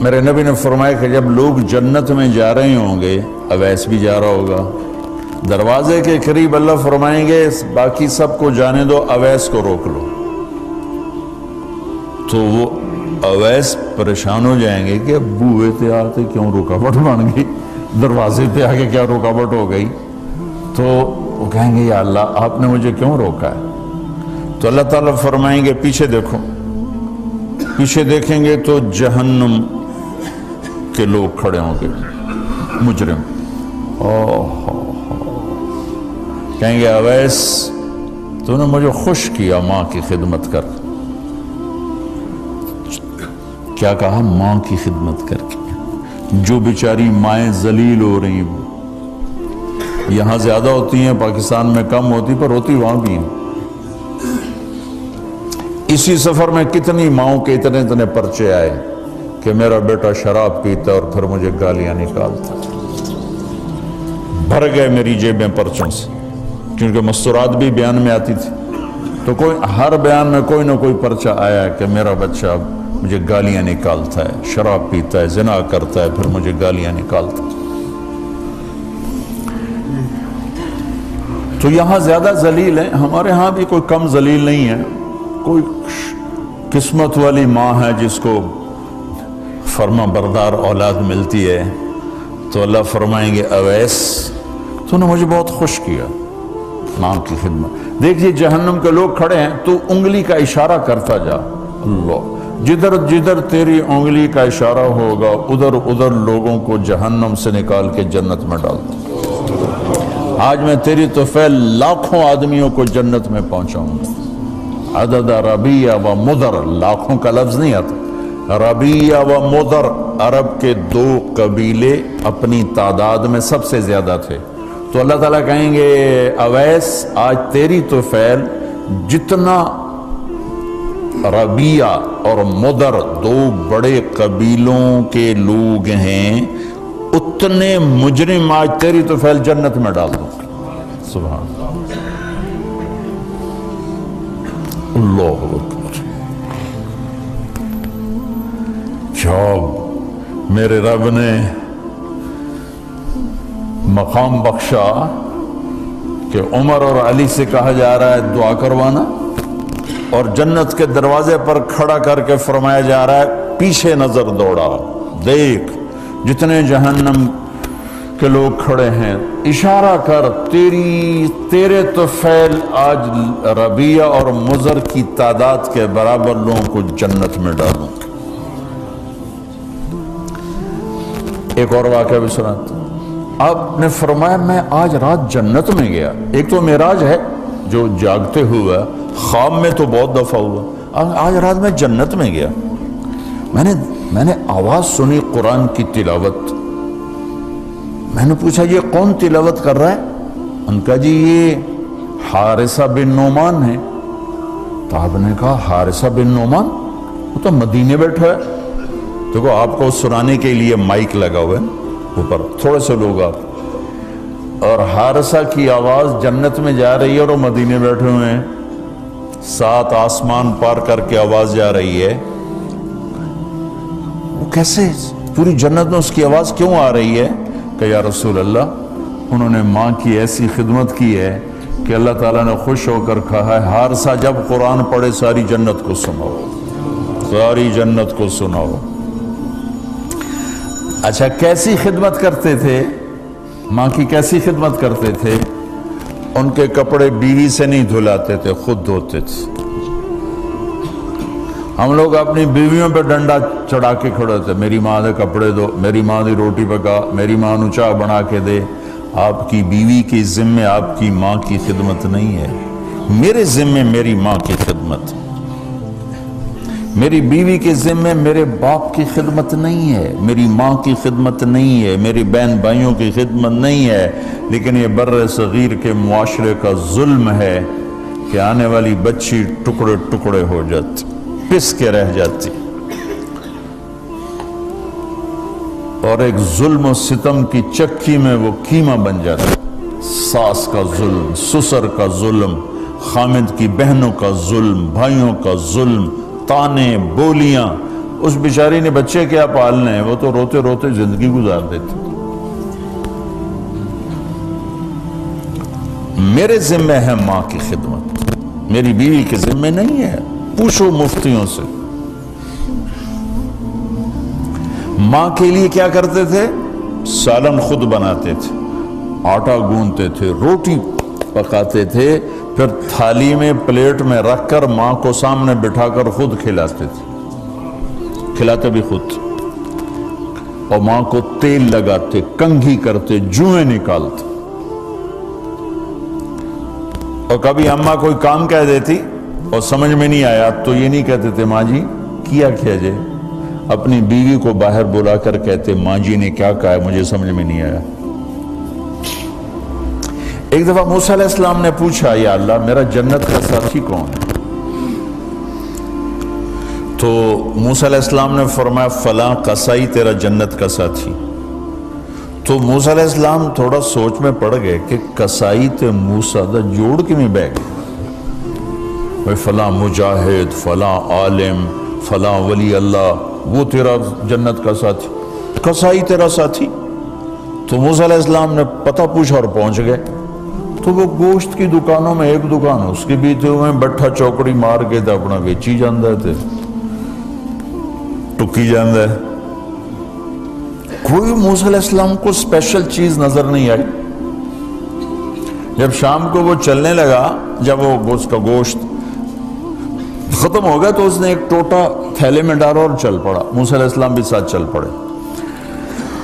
میرے نبی نے فرمایا کہ جب لوگ جنت میں جا رہے ہوں گے، اویس بھی جا رہا ہوگا، دروازے کے قریب اللہ فرمائیں گے باقی سب کو جانے دو، اویس کو روک لو۔ تو وہ اویس پریشان ہو جائیں گے کہ بوئے تھے آتے کیوں رکاوٹ بن گئی، دروازے پہ آگے کیا رکاوٹ ہو گئی؟ تو وہ کہیں گے یا اللہ آپ نے مجھے کیوں روکا ہے؟ تو اللہ تعالیٰ فرمائیں گے پیچھے دیکھو، پیچھے دیکھیں گے تو جہنم کے لوگ کھڑے ہوں گے، مجرم۔ کہیں گے اویس تو نے مجھے خوش کیا ماں کی خدمت کر۔ کیا کہا؟ ماں کی خدمت کر کے۔ جو بیچاری مائیں ذلیل ہو رہی ہیں، یہاں زیادہ ہوتی ہیں، پاکستان میں کم ہوتی، پر ہوتی وہاں بھی ہیں۔ اسی سفر میں کتنی ماؤں کے اتنے پرچے آئے کہ میرا بیٹا شراب پیتا اور پھر مجھے گالیاں نکالتا۔ بھر گئے میری جیبیں پرچوں سے، کیونکہ مستورات بھی بیان میں آتی تھی، تو ہر بیان میں کوئی نہ کوئی پرچہ آیا کہ میرا بچہ مجھے گالیاں نکالتا ہے، شراب پیتا ہے، زنا کرتا ہے، پھر مجھے گالیاں نکالتا ہے۔ تو یہاں زیادہ ذلیل ہیں، ہمارے ہاں بھی کوئی کم ذلیل نہیں ہے۔ کوئی قسمت والی ماں ہے جس کو فرما بردار اولاد ملتی ہے، تو اللہ فرمائیں گے اویس تو نے مجھے بہت خوش کیا ماں کی خدمت۔ دیکھیے جہنم کے لوگ کھڑے ہیں، تو انگلی کا اشارہ کرتا جا، اللہ جدھر جدھر تیری انگلی کا اشارہ ہوگا ادھر ادھر لوگوں کو جہنم سے نکال کے جنت میں ڈال دوں۔ آج میں تیری توفیل لاکھوں آدمیوں کو جنت میں پہنچاؤں گا۔ عدد ربیہ و مدر، لاکھوں کا لفظ نہیں آتا، ربیہ و مدر عرب کے دو قبیلے اپنی تعداد میں سب سے زیادہ تھے۔ تو اللہ تعالیٰ کہیں گے اویس آج تیری توفیل جتنا ربیہ اور مدر دو بڑے قبیلوں کے لوگ ہیں، اتنے مجرم آج تیری توفیل جنت میں ڈال دوں۔ سبحان اللہ اکبر۔ جب میرے رب نے مقام بخشا کہ عمر اور علی سے کہا جا رہا ہے دعا کروانا، اور جنت کے دروازے پر کھڑا کر کے فرمایا جا رہا ہے پیچھے نظر دوڑا، دیکھ جتنے جہنم کے لوگ کھڑے ہیں، اشارہ کر تیرے توفیل آج ربیہ اور مضر کی تعداد کے برابر لوگوں کو جنت میں ڈالوں۔ ایک اور واقعہ بھی سناتا ہوں۔ آپ نے فرمایا میں آج رات جنت میں گیا۔ ایک تو معراج ہے جو جاگتے ہوئے، خواب میں تو بہت دفعہ ہوا، آج رات میں جنت میں گیا، میں نے آواز سنی قرآن کی تلاوت۔ میں نے پوچھا یہ کون تلاوت کر رہا ہے؟ ان کا جی یہ حارثہ بن نعمان ہے۔ تو آپ نے کہا حارثہ بن نعمان؟ وہ تو مدینے بیٹھا ہے۔ دیکھو آپ کو سنانے کے لیے مائک لگا ہوا ہے اوپر، تھوڑے سے لوگ آپ، اور حارثہ کی آواز جنت میں جا رہی ہے اور وہ مدینے بیٹھے ہوئے ہیں، 7 آسمان پار کر کے آواز جا رہی ہے۔ وہ کیسے پوری جنت میں اس کی آواز کیوں آ رہی ہے؟ کہ یا رسول اللہ انہوں نے ماں کی ایسی خدمت کی ہے کہ اللہ تعالیٰ نے خوش ہو کر کہا ہے حارثہ جب قرآن پڑھے ساری جنت کو سناؤ، ساری جنت کو سناؤ۔ اچھا کیسی خدمت کرتے تھے؟ ماں کی کیسی خدمت کرتے تھے؟ ان کے کپڑے بیوی سے نہیں دھلاتے تھے، خود دھوتے تھے۔ ہم لوگ اپنی بیویوں پہ ڈنڈا چڑھا کے کھڑے تھے، میری ماں دے کپڑے دو، میری ماں دی روٹی پکا، میری ماں نو چاہ بنا کے دے۔ آپ کی بیوی کے ذمے آپ کی ماں کی خدمت نہیں ہے، میرے ذمے میری ماں کی خدمت، میری بیوی کے ذمے میرے باپ کی خدمت نہیں ہے، میری ماں کی خدمت نہیں ہے، میری بہن بھائیوں کی خدمت نہیں ہے۔ لیکن یہ بر صغیر کے معاشرے کا ظلم ہے کہ آنے والی بچی ٹکڑے ٹکڑے ہو جاتی، پس کے رہ جاتی، اور ایک ظلم و ستم کی چکی میں وہ قیمہ بن جاتا۔ ساس کا ظلم، سسر کا ظلم، خامد کی بہنوں کا ظلم، بھائیوں کا ظلم، تانے بولیاں، اس بیچاری نے بچے کیا پالنے ہیں، وہ تو روتے روتے زندگی گزار دیتی۔ میرے ذمہ ہے ماں کی خدمت، میری بیوی کے ذمہ نہیں ہے۔ پوچھو مفتیوں سے، ماں کے لیے کیا کرتے تھے؟ سالن خود بناتے تھے، آٹا گوندتے تھے، روٹی پکاتے تھے، پھر تھالی میں پلیٹ میں رکھ کر ماں کو سامنے بٹھا کر خود کھلاتے تھے، کھلاتے بھی خود، اور ماں کو تیل لگاتے، کنگھی کرتے، جوئیں نکالتے۔ اور کبھی اماں کوئی کام کہہ دیتی اور سمجھ میں نہیں آیا تو یہ نہیں کہتے تھے ماں جی کیا جے، اپنی بیوی کو باہر بلا کر کہتے ماں جی نے کیا کہا ہے مجھے سمجھ میں نہیں آیا۔ ایک دفعہ موسیٰ علیہ السلام نے پوچھا یا اللہ میرا جنت کا ساتھی کون ہے؟ تو موسیٰ علیہ السلام نے فرمایا فلاں قصائی تیرا جنت کا ساتھی۔ تو موسیٰ علیہ السلام تھوڑا سوچ میں پڑ گئے کہ قصائی تے موسیٰ دا جوڑ کی میں بے گئے، فلاں مجاہد، فلاں عالم، فلاں ولی اللہ، وہ تیرا جنت کا ساتھی، قصائی تیرا ساتھی۔ تو موسیٰ علیہ السلام نے پتہ پوچھا اور پہنچ گئے۔ تو وہ گوشت کی دکانوں میں ایک دکان اس کی بھی تھے، وہ بٹھا چوکڑی مار کے تھا اپنا بیچی جاندہ تھے، ٹکی جاندہ ہے۔ کوئی موسیٰ علیہ السلام کو اسپیشل چیز نظر نہیں آئی۔ جب شام کو وہ چلنے لگا، جب وہ اس کا گوشت ختم ہو گیا تو اس نے ایک ٹوٹا تھیلے میں ڈالا اور چل پڑا، موسیٰ علیہ السلام بھی ساتھ چل پڑے۔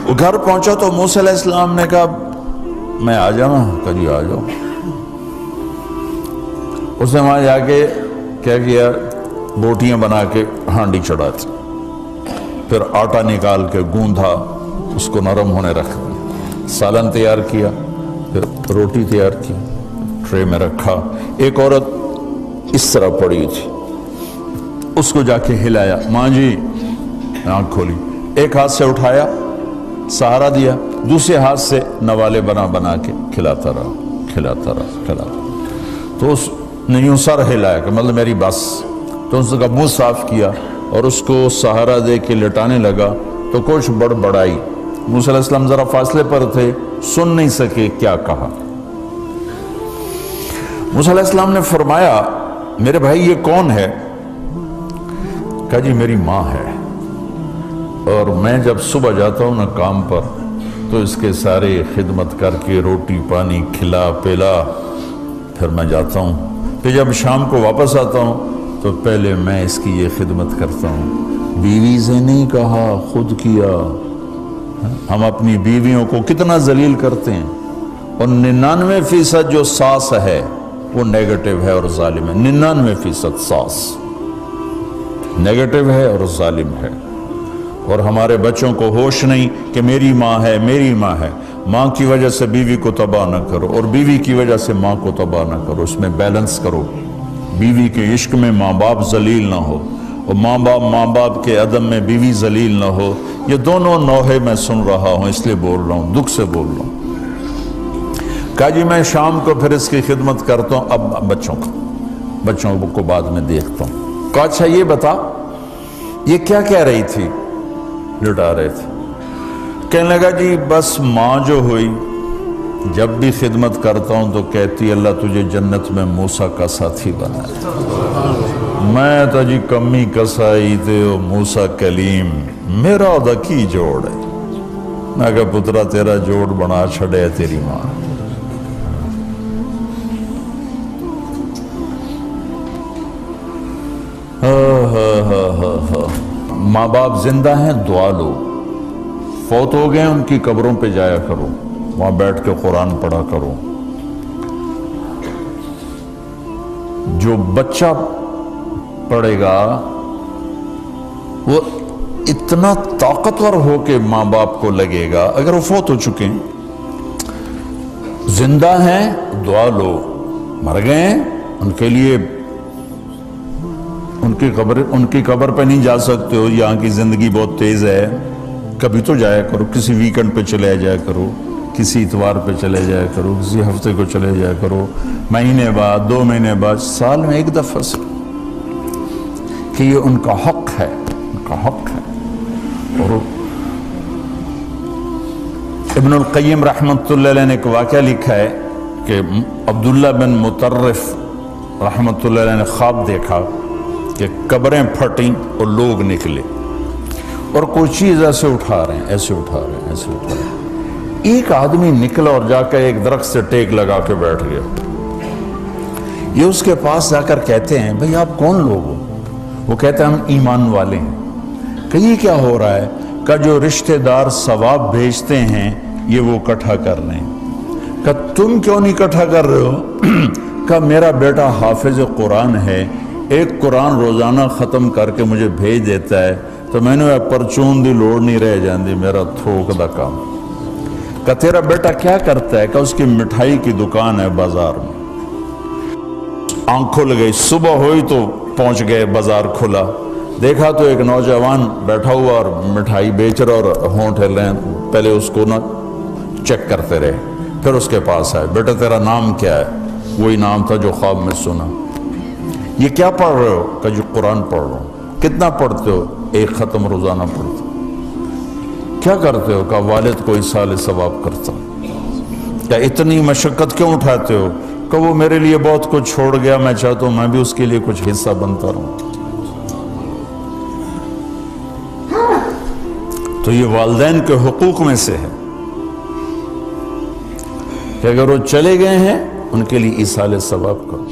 وہ گھر پہنچا تو موسیٰ علیہ السلام نے کہا میں آ جانا، کہا جی آ جاؤ۔ اس نے وہاں جا کے کیا کیا، بوٹیاں بنا کے ہانڈی چڑھاتی، پھر آٹا نکال کے گوندھا، اس کو نرم ہونے رکھ دیا، سالن تیار کیا، پھر روٹی تیار کی، ٹرے میں رکھا۔ ایک عورت اس طرح پڑی تھی، اس کو جا کے ہلایا، ماں جی، آنکھ کھولی، ایک ہاتھ سے اٹھایا، سہارا دیا، دوسرے ہاتھ سے نوالے بنا بنا کے کھلاتا رہا، کھلاتا رہا، کھلاتا رہا۔ تو اس نے یوں سر ہلایا کہ مطلب میری بس۔ تو اس کا منہ صاف کیا اور اس کو سہارا دے کے لٹانے لگا تو کچھ بڑبڑائی۔ موسیٰ علیہ السلام ذرا فاصلے پر تھے، سن نہیں سکے کیا کہا۔ موسیٰ علیہ السلام نے فرمایا میرے بھائی یہ کون ہے؟ کہا جی میری ماں ہے، اور میں جب صبح جاتا ہوں نا کام پر تو اس کے سارے خدمت کر کے روٹی پانی کھلا پلا پھر میں جاتا ہوں، پھر جب شام کو واپس آتا ہوں تو پہلے میں اس کی یہ خدمت کرتا ہوں۔ بیوی سے نہیں کہا، خود کیا۔ ہم اپنی بیویوں کو کتنا ذلیل کرتے ہیں، اور 99% جو ساس ہے وہ نیگیٹو ہے اور ظالم ہے۔ 99% ساس نیگیٹو ہے اور ظالم ہے، اور ہمارے بچوں کو ہوش نہیں کہ میری ماں ہے، میری ماں ہے۔ ماں کی وجہ سے بیوی کو تباہ نہ کرو، اور بیوی کی وجہ سے ماں کو تباہ نہ کرو، اس میں بیلنس کرو۔ بیوی کے عشق میں ماں باپ ذلیل نہ ہو، اور ماں باپ کے عدم میں بیوی ذلیل نہ ہو۔ یہ دونوں نوحے میں سن رہا ہوں، اس لیے بول رہا ہوں، دکھ سے بول رہا ہوں۔ کہا جی میں شام کو پھر اس کی خدمت کرتا ہوں، اب بچوں کو بعد میں دیکھتا ہوں۔ کہا اچھا یہ بتا یہ کیا کہہ رہی تھی؟ لٹا رہے تھے۔ کہنے لگا جی بس ماں جو ہوئی جب بھی خدمت کرتا ہوں تو کہتی اللہ تجھے جنت میں موسیٰ کا ساتھی بنا۔ میں تو جی کمی کسائی تے او موسیٰ کلیم، میرا دا کی جوڑ ہے۔ میں کہا پترا تیرا جوڑ بنا چھڑے تیری ماں۔ ماں باپ زندہ ہیں دعا لو، فوت ہو گئے ان کی قبروں پہ جایا کرو، وہاں بیٹھ کے قرآن پڑھا کرو۔ جو بچہ پڑھے گا وہ اتنا طاقتور ہو کے ماں باپ کو لگے گا، اگر وہ فوت ہو چکے ہیں، زندہ ہیں دعا لو، مر گئے ہیں ان کے لیے ان کی قبر پہ نہیں جا سکتے ہو، یہاں کی زندگی بہت تیز ہے، کبھی تو جایا کرو، کسی ویکنڈ پہ چلے جایا کرو، کسی اتوار پہ چلے جایا کرو، کسی ہفتے کو چلے جایا کرو، مہینے بعد، 2 مہینے بعد، سال میں 1 دفعہ سے، کہ یہ ان کا حق ہے، ان کا حق ہے۔ اور ابن القیم رحمۃ اللہ علیہ نے ایک واقعہ لکھا ہے کہ عبداللہ بن مطرف رحمۃ اللہ علیہ نے خواب دیکھا کہ قبریں پھٹیں اور لوگ نکلے اور کوئی چیز ایسے اٹھا رہے ہیں، ایسے اٹھا رہے ہیں، ایسے اٹھا رہے ہیں۔ ایک آدمی نکلا اور جا کر ایک درخت سے ٹیک لگا کے بیٹھ گیا۔ یہ اس کے پاس جا کر کہتے ہیں بھئی آپ کون لوگ ہو؟ وہ کہتے ہیں ہم ایمان والے ہیں۔ کہ یہ کیا ہو رہا ہے؟ کہ جو رشتہ دار ثواب بھیجتے ہیں یہ وہ اکٹھا کر رہے ہیں۔ کہ تم کیوں نہیں اکٹھا کر رہے ہو؟ کہ میرا بیٹا حافظ قرآن ہے، ایک قرآن روزانہ ختم کر کے مجھے بھیج دیتا ہے، تو میں نے پرچون دی لوڑ نہیں رہ جاندی، میرا تھوک دا کام۔ کہ تیرا بیٹا کیا کرتا ہے؟ کہ اس کی مٹھائی کی دکان ہے بازار میں۔ آنکھ کھل گئی، صبح ہوئی تو پہنچ گئے، بازار کھلا، دیکھا تو ایک نوجوان بیٹھا ہوا اور مٹھائی بیچ رہا اور ہونٹ ہل رہے ہیں۔ پہلے اس کو چیک کرتے رہے، پھر اس کے پاس آئے، بیٹا تیرا نام کیا ہے؟ وہی نام تھا جو خواب میں سنا۔ یہ کیا پڑھ رہے ہو؟ کہ جو قرآن پڑھ رہا ہوں۔ کتنا پڑھتے ہو؟ ایک ختم روزانہ پڑھتے ہو۔ کیا کرتے ہو؟ کہ والد کو ایصال ثواب کرتا ہوں۔ کیا اتنی مشقت کیوں اٹھاتے ہو؟ کہ وہ میرے لیے بہت کچھ چھوڑ گیا، میں چاہتا ہوں میں بھی اس کے لیے کچھ حصہ بنتا رہوں۔ تو یہ والدین کے حقوق میں سے ہے کہ اگر وہ چلے گئے ہیں ان کے لیے ایصال ثواب کرو۔